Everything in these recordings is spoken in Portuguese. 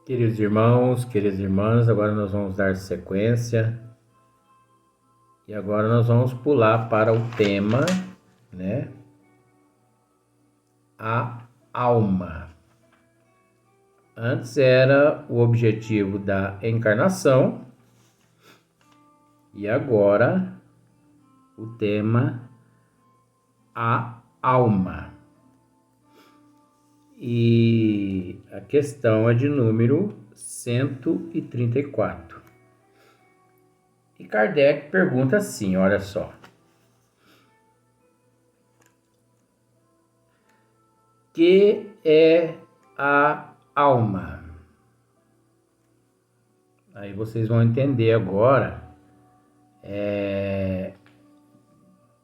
Queridos irmãos, queridas irmãs, agora nós vamos dar sequência e agora nós vamos pular para o tema, né? A alma. Antes era o objetivo da encarnação e agora o tema a alma. E a questão é de número 134. E Kardec pergunta assim, olha só. Que é a alma? Aí vocês vão entender agora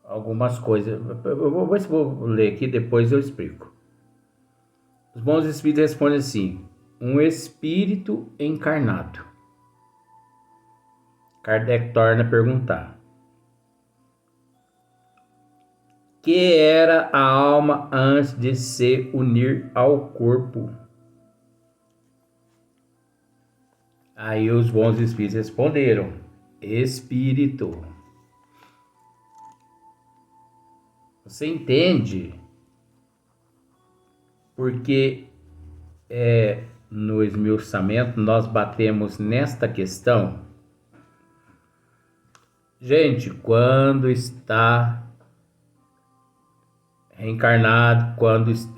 algumas coisas. Vou ler aqui, depois eu explico. Os bons espíritos respondem assim: um espírito encarnado. Kardec torna a perguntar: que era a alma antes de se unir ao corpo? Aí os bons espíritos responderam: espírito. Você entende? Porque no esmiuçamento nós batemos nesta questão. Gente, quando está reencarnado,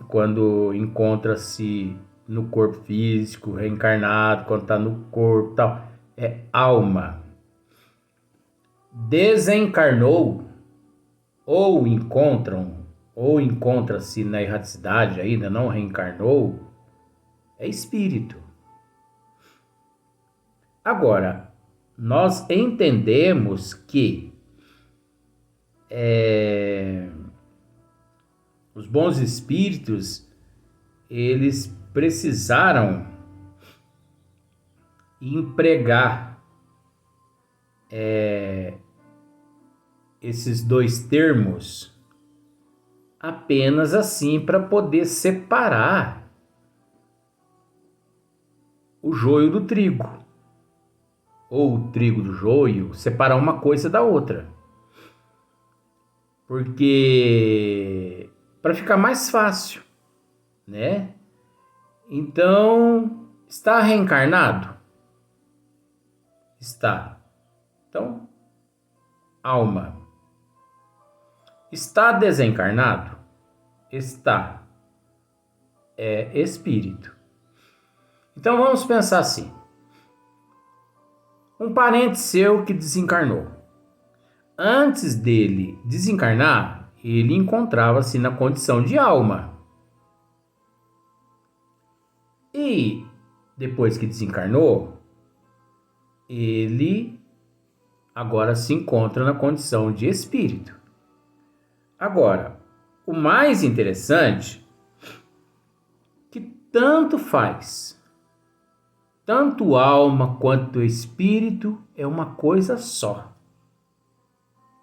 quando encontra-se no corpo físico, reencarnado, quando está no corpo, tal, é alma. Desencarnou ou encontra-se na erraticidade, ainda não reencarnou, é espírito. Agora, nós entendemos que os bons espíritos, eles precisaram empregar esses dois termos apenas assim para poder separar o joio do trigo, ou o trigo do joio, separar uma coisa da outra. Porque para ficar mais fácil, né? Então, está reencarnado? Está. Então, alma. Está desencarnado? Está. É espírito. Então vamos pensar assim. Um parente seu que desencarnou. Antes dele desencarnar, ele encontrava-se na condição de alma. E depois que desencarnou, ele agora se encontra na condição de espírito. Agora, o mais interessante que tanto faz, tanto alma quanto espírito é uma coisa só.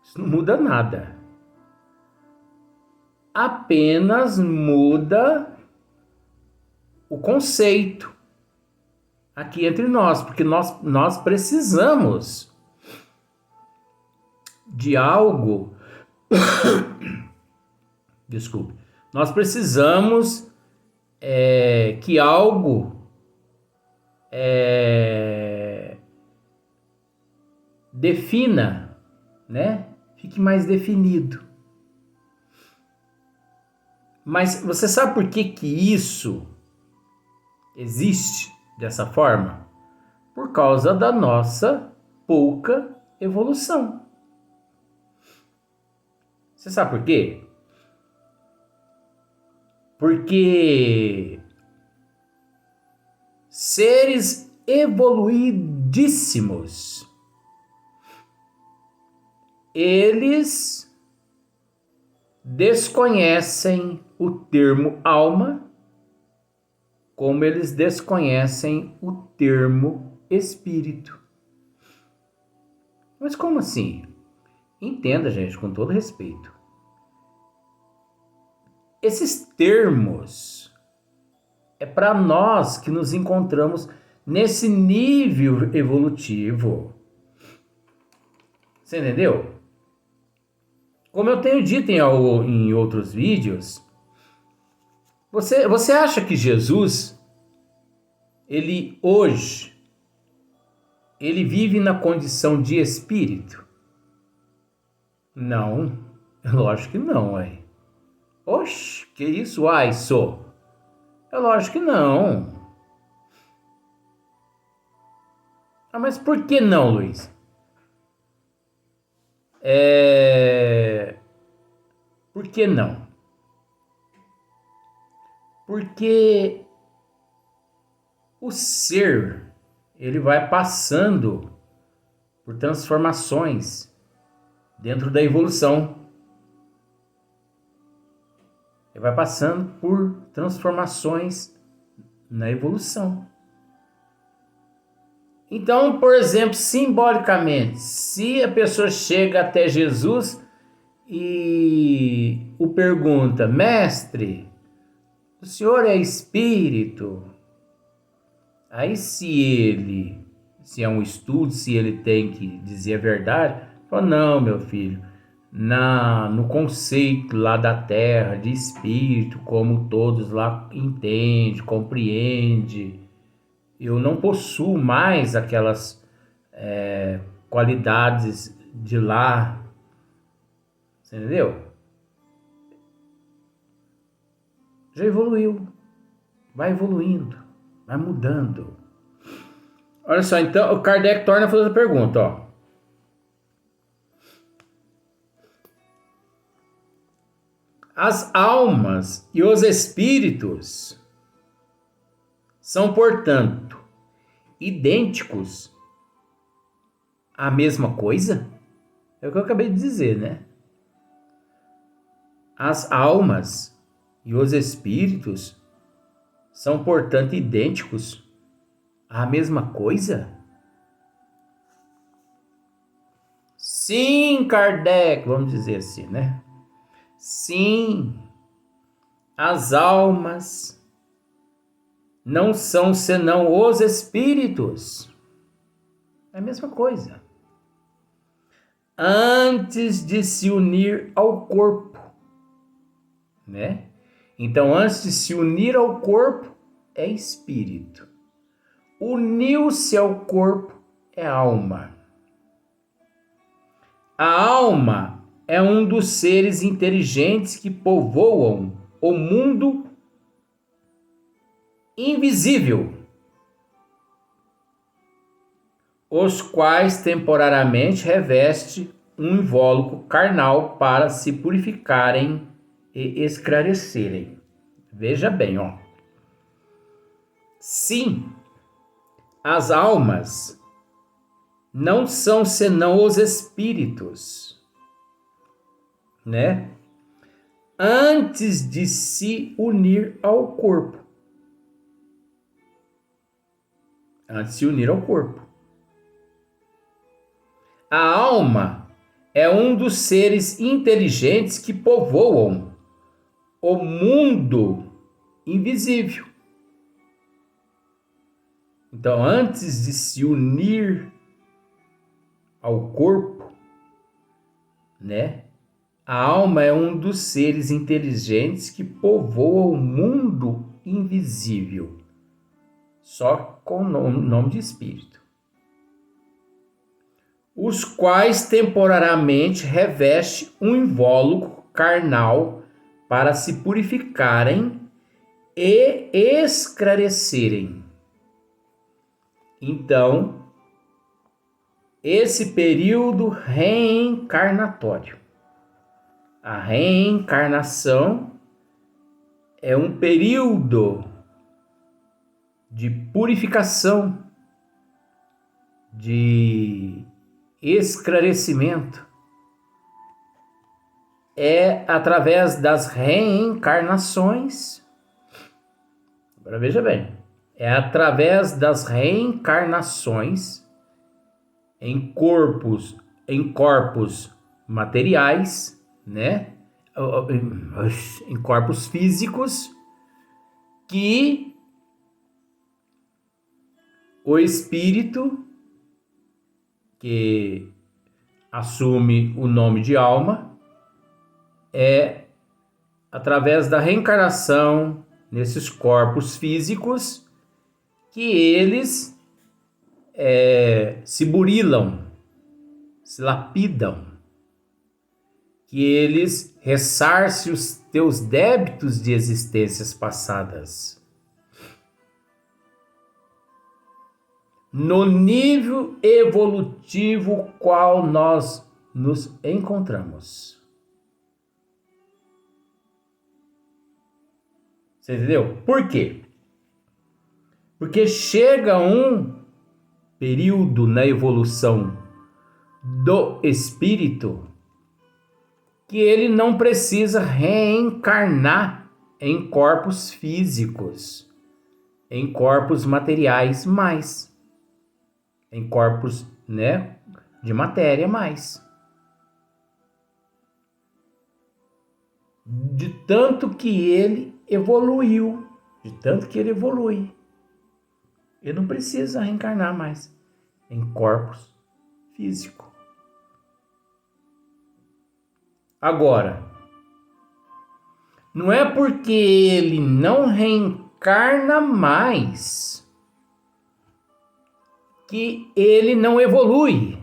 Isso não muda nada. Apenas muda o conceito aqui entre nós, porque nós precisamos de algo. Desculpe. Nós precisamos que algo defina, né? Fique mais definido. Mas você sabe por que isso existe dessa forma? Por causa da nossa pouca evolução. Você sabe por quê? Porque seres evoluidíssimos, eles desconhecem o termo alma, como eles desconhecem o termo espírito. Mas como assim? Entenda, gente, com todo respeito. Esses termos é para nós que nos encontramos nesse nível evolutivo. Você entendeu? Como eu tenho dito em outros vídeos, você acha que Jesus, ele hoje, ele vive na condição de espírito? Não, lógico que não, ué. Oxe, que isso, sou? É lógico que não. Mas por que não, Luiz? Por que não? Porque o ser, ele vai passando por transformações dentro da evolução. Ele vai passando por transformações na evolução. Então, por exemplo, simbolicamente, se a pessoa chega até Jesus e o pergunta: mestre, o senhor é espírito? Aí se é um estudo, se ele tem que dizer a verdade, fala: não, meu filho, no conceito lá da Terra de espírito, como todos lá entendem, compreendem, eu não possuo mais aquelas qualidades de lá. Você entendeu? Já evoluiu. Vai evoluindo. Vai mudando. Olha só, então o Kardec torna a fazer a pergunta, ó. As almas e os espíritos são, portanto, idênticos à mesma coisa? É o que eu acabei de dizer, né? As almas e os espíritos são, portanto, idênticos à mesma coisa? Sim, Kardec, vamos dizer assim, né? Sim, as almas não são senão os espíritos. É a mesma coisa. Antes de se unir ao corpo, né? Então, antes de se unir ao corpo, é espírito. Uniu-se ao corpo, é alma. A alma é um dos seres inteligentes que povoam o mundo invisível, os quais temporariamente reveste um invólucro carnal para se purificarem e esclarecerem. Veja bem, ó. Sim, as almas não são senão os espíritos, né? Antes de se unir ao corpo. Antes de se unir ao corpo. A alma é um dos seres inteligentes que povoam o mundo invisível. Então, antes de se unir ao corpo, né? A alma é um dos seres inteligentes que povoa o mundo invisível, só com o nome de espírito, os quais temporariamente reveste um invólucro carnal para se purificarem e esclarecerem. Então, esse período reencarnatório. A reencarnação é um período de purificação, de esclarecimento. É através das reencarnações. Agora veja bem. É através das reencarnações em corpos materiais, né? Em corpos físicos, que o espírito, que assume o nome de alma, é através da reencarnação nesses corpos físicos que eles se burilam, se lapidam, que eles ressarcem os teus débitos de existências passadas. No nível evolutivo qual nós nos encontramos. Você entendeu? Por quê? Porque chega um período na evolução do espírito que ele não precisa reencarnar em corpos físicos, em corpos materiais mais, em corpos, de matéria mais. De tanto que ele evoluiu, de tanto que ele evolui. Ele não precisa reencarnar mais em corpos físicos. Agora, não é porque ele não reencarna mais que ele não evolui.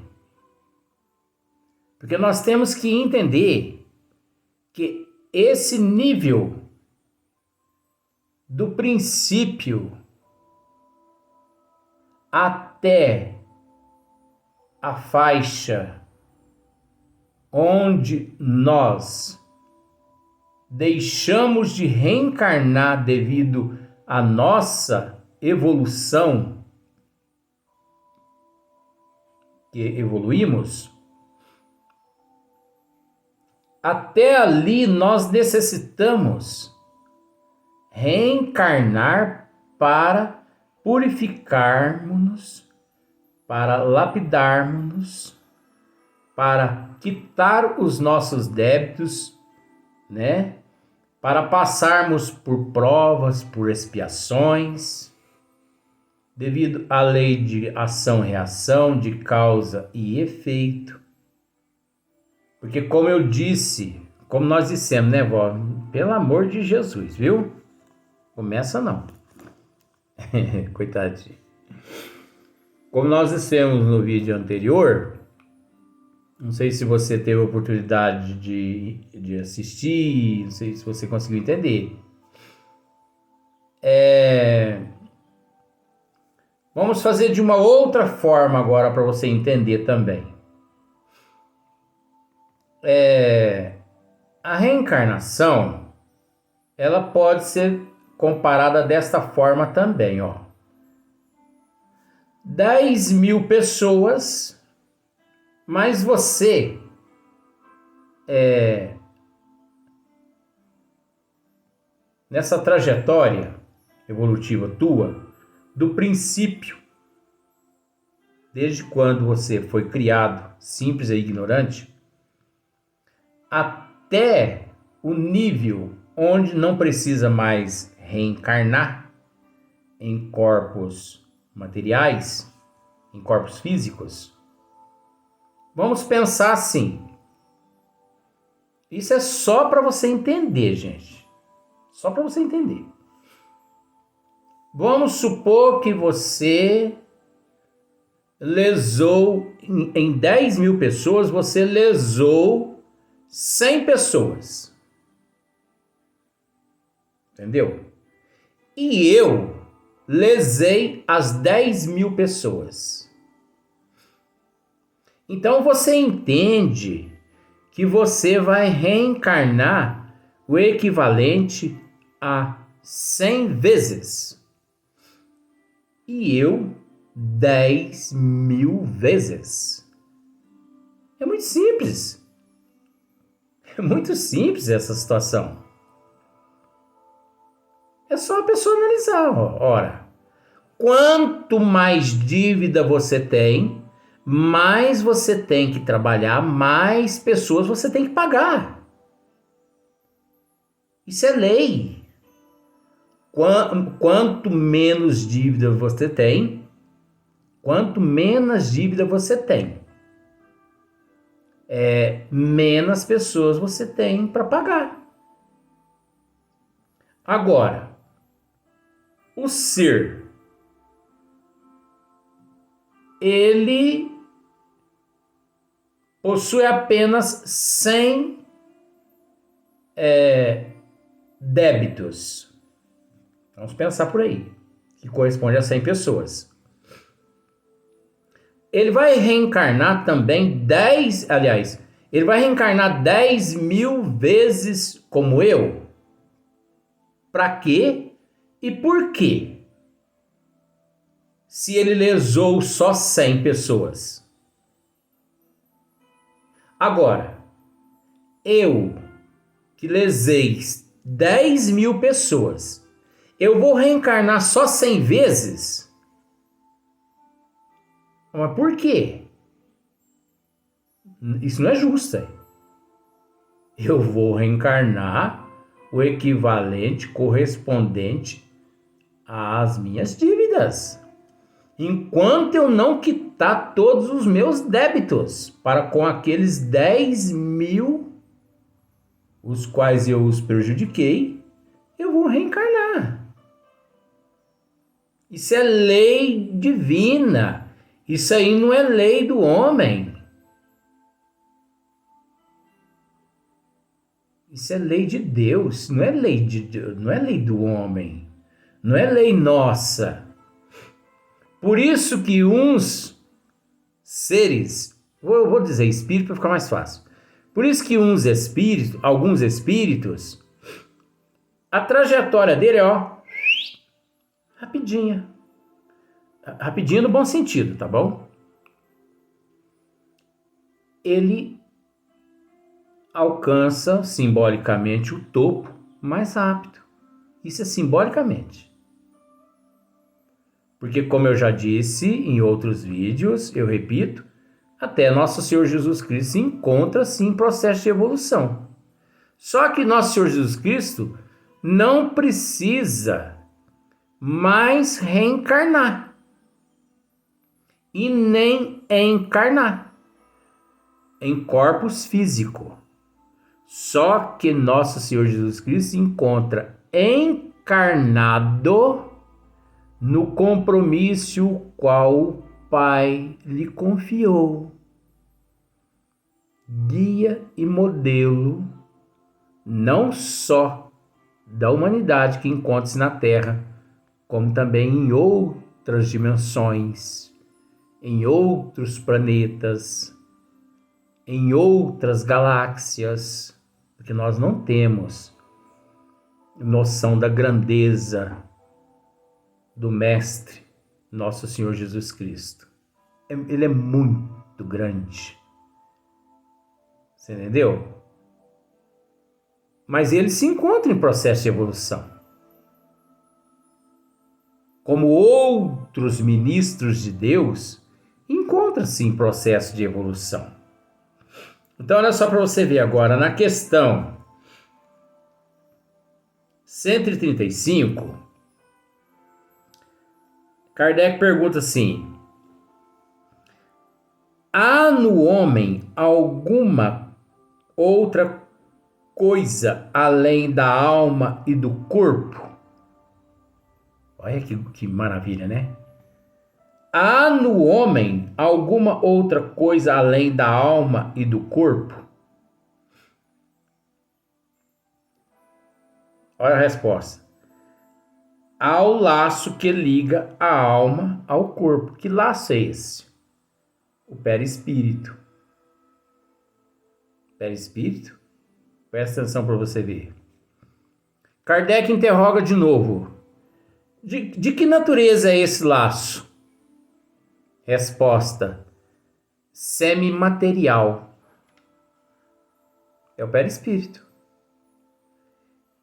Porque nós temos que entender que esse nível do princípio até a faixa onde nós deixamos de reencarnar devido à nossa evolução, que evoluímos, até ali nós necessitamos reencarnar para purificarmos-nos, para lapidarmos-nos, para quitar os nossos débitos, para passarmos por provas, por expiações, devido à lei de ação-reação, de causa e efeito. Porque como eu disse, como nós dissemos, né, vó? Pelo amor de Jesus, viu? Começa não. Coitadinho. Como nós dissemos no vídeo anterior, não sei se você teve a oportunidade de assistir, não sei se você conseguiu entender. Vamos fazer de uma outra forma agora para você entender também. A reencarnação, ela pode ser comparada desta forma também, ó. 10.000 pessoas, mas você nessa trajetória evolutiva tua, do princípio, desde quando você foi criado simples e ignorante, até o nível onde não precisa mais reencarnar em corpos materiais, em corpos físicos. Vamos pensar assim. Isso é só para você entender, gente. Só para você entender. Vamos supor que você lesou, em 10.000 pessoas, você lesou 100 pessoas. Entendeu? E eu lesei as 10.000 pessoas. Então você entende que você vai reencarnar o equivalente a 100 vezes. E eu 10.000 vezes. É muito simples. É muito simples essa situação. É só a pessoa analisar. Ora, quanto mais dívida você tem, mais você tem que trabalhar, mais pessoas você tem que pagar. Isso é lei. Quanto menos dívida você tem, Quanto menos dívida você tem, menos pessoas você tem para pagar. Agora, o ser, ele possui apenas 100 débitos. Vamos pensar por aí, que corresponde a 100 pessoas. Ele vai reencarnar também ele vai reencarnar 10.000 vezes como eu. Para quê e por quê? Se ele lesou só 100 pessoas. Agora, eu que lesei 10.000 pessoas, eu vou reencarnar só 100 vezes? Mas por quê? Isso não é justo. Eu vou reencarnar o equivalente correspondente às minhas dívidas, enquanto eu não quitar todos os meus débitos para com aqueles 10.000 os quais eu os prejudiquei, eu vou reencarnar. Isso é lei divina. Isso aí não é lei do homem. Isso é lei de Deus, não é lei de Deus, não é lei do homem, não é lei nossa. Por isso que uns seres, vou dizer espírito para ficar mais fácil. Por isso que alguns espíritos, a trajetória dele é rapidinha. Rapidinho no bom sentido, tá bom? Ele alcança simbolicamente o topo mais rápido. Isso é simbolicamente. Porque, como eu já disse em outros vídeos, eu repito, até Nosso Senhor Jesus Cristo se encontra sim em processo de evolução. Só que Nosso Senhor Jesus Cristo não precisa mais reencarnar e nem encarnar em corpos físicos. Só que Nosso Senhor Jesus Cristo se encontra encarnado no compromisso o qual o Pai lhe confiou. Guia e modelo não só da humanidade que encontra-se na Terra, como também em outras dimensões, em outros planetas, em outras galáxias, porque nós não temos noção da grandeza do Mestre, Nosso Senhor Jesus Cristo. Ele é muito grande. Você entendeu? Mas ele se encontra em processo de evolução. Como outros ministros de Deus, encontra-se em processo de evolução. Então, olha só para você ver agora, na questão 135, Kardec pergunta assim: há no homem alguma outra coisa além da alma e do corpo? Olha que maravilha, né? Há no homem alguma outra coisa além da alma e do corpo? Olha a resposta. Há o laço que liga a alma ao corpo. Que laço é esse? O perispírito. Perispírito? Presta atenção para você ver. Kardec interroga de novo. De que natureza é esse laço? Resposta: semimaterial. É o perispírito.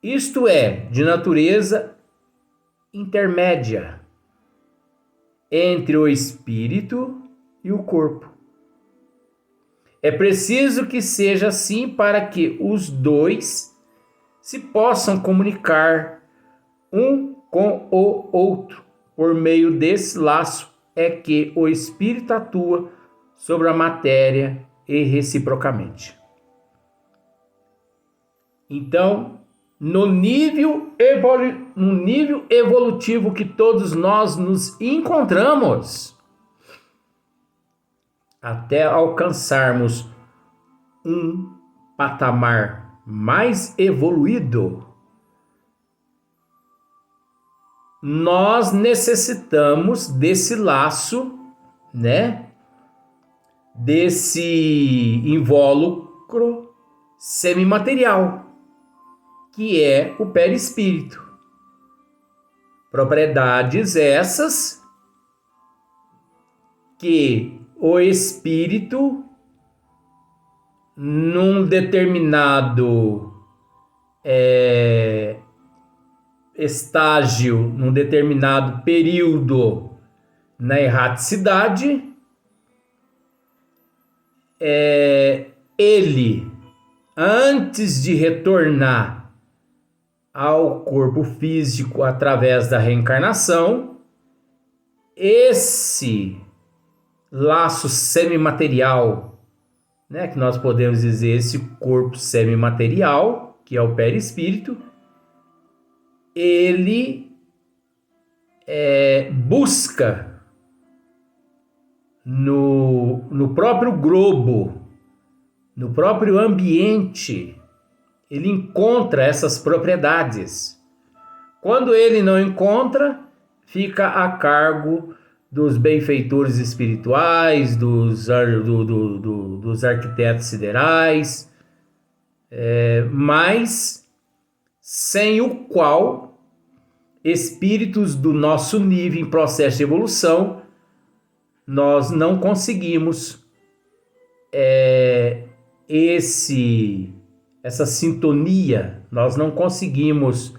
Isto é, de natureza intermédia entre o espírito e o corpo. É preciso que seja assim para que os dois se possam comunicar um com o outro por meio desse laço é que o espírito atua sobre a matéria e reciprocamente. Então, no nível evolutivo que todos nós nos encontramos, até alcançarmos um patamar mais evoluído, nós necessitamos desse laço, né? Desse invólucro semimaterial, que é o perispírito. Propriedades essas que o espírito, num determinado estágio, num determinado período na erraticidade, ele, antes de retornar ao corpo físico através da reencarnação, esse laço semimaterial, né, que nós podemos dizer esse corpo semimaterial, que é o perispírito, ele busca no próprio globo, no próprio ambiente, ele encontra essas propriedades. Quando ele não encontra, fica a cargo dos benfeitores espirituais, dos arquitetos siderais, mas sem o qual espíritos do nosso nível em processo de evolução, nós não conseguimos essa sintonia, nós não conseguimos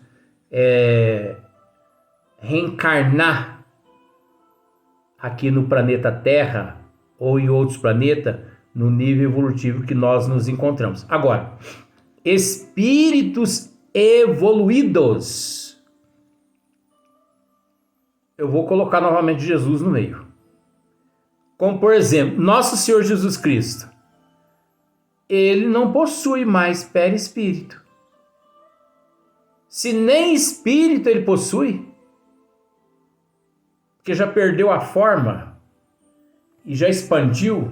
reencarnar aqui no planeta Terra ou em outros planetas no nível evolutivo que nós nos encontramos. Agora, espíritos evoluídos, eu vou colocar novamente Jesus no meio. Como, por exemplo, Nosso Senhor Jesus Cristo. Ele não possui mais perispírito. Se nem espírito ele possui, porque já perdeu a forma e já expandiu,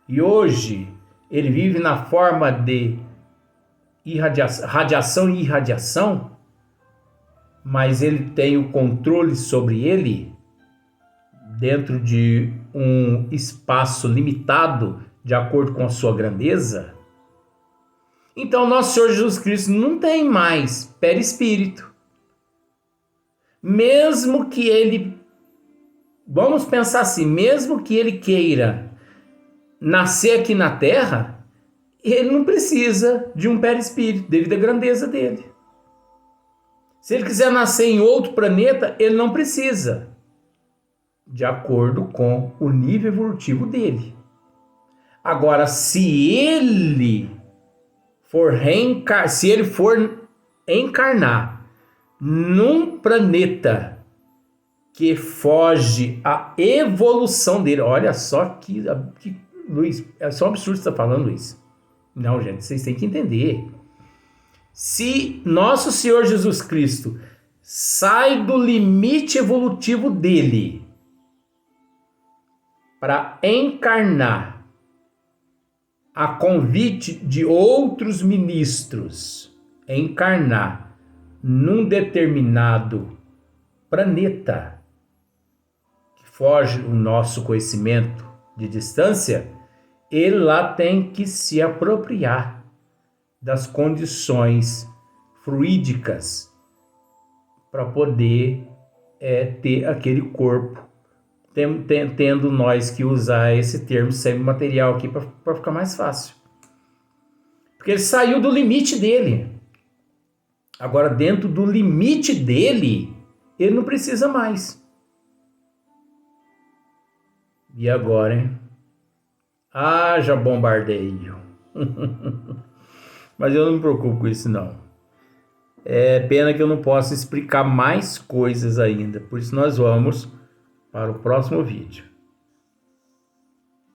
e hoje ele vive na forma de radiação e irradiação, mas ele tem o controle sobre ele dentro de um espaço limitado de acordo com a sua grandeza. Então, Nosso Senhor Jesus Cristo não tem mais perispírito. Mesmo que ele, vamos pensar assim, mesmo que ele queira nascer aqui na Terra, ele não precisa de um perispírito devido à grandeza dele. Se ele quiser nascer em outro planeta, ele não precisa, de acordo com o nível evolutivo dele. Agora, se ele for encarnar num planeta que foge à evolução dele, olha só que Luiz, é só um absurdo que você está falando, Luiz. Não, gente, vocês têm que entender. Se Nosso Senhor Jesus Cristo sai do limite evolutivo dele para encarnar a convite de outros ministros, encarnar num determinado planeta que foge o nosso conhecimento de distância, ele lá tem que se apropriar das condições fluídicas para poder ter aquele corpo, tendo nós que usar esse termo semimaterial aqui para ficar mais fácil. Porque ele saiu do limite dele. Agora, dentro do limite dele, ele não precisa mais. E agora, hein? Haja bombardeio. Mas eu não me preocupo com isso, não. É pena que eu não posso explicar mais coisas ainda. Por isso nós vamos para o próximo vídeo.